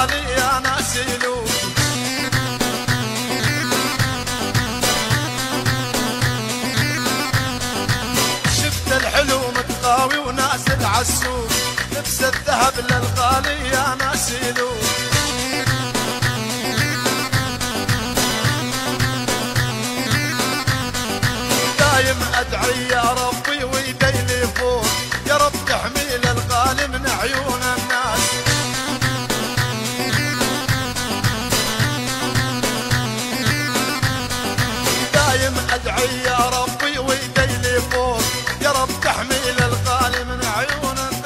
الغالي يا ناس يلوم. شفت الحلو متقاوي وناس العسول، لبس الذهب للغالي يا ناس يلوم. دايم ادعي يا ربي ويدي لي فوق، يا رب تحمي للغالي من عيون الناس. دايم ادعي يا ربي ويدي لي فوق، يا رب تحمي للغالي من عيون الناس.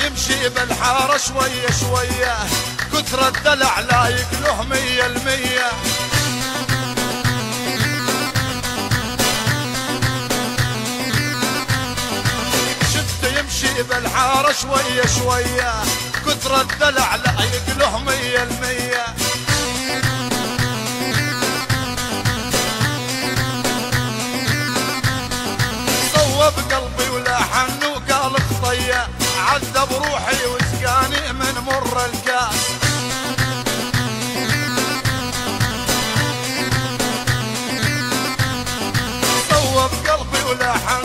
يمشي بالحارة شوية شوية، كثر الدلع لا يقله 100%. شفته يمشي بالحارة شوية شوية، كثر الدلع لا يقله 100%. صوب قلبي ولحن وقال خطيه، عذب روحي وسقاني من مر الكاس. صوب قلبي ولحن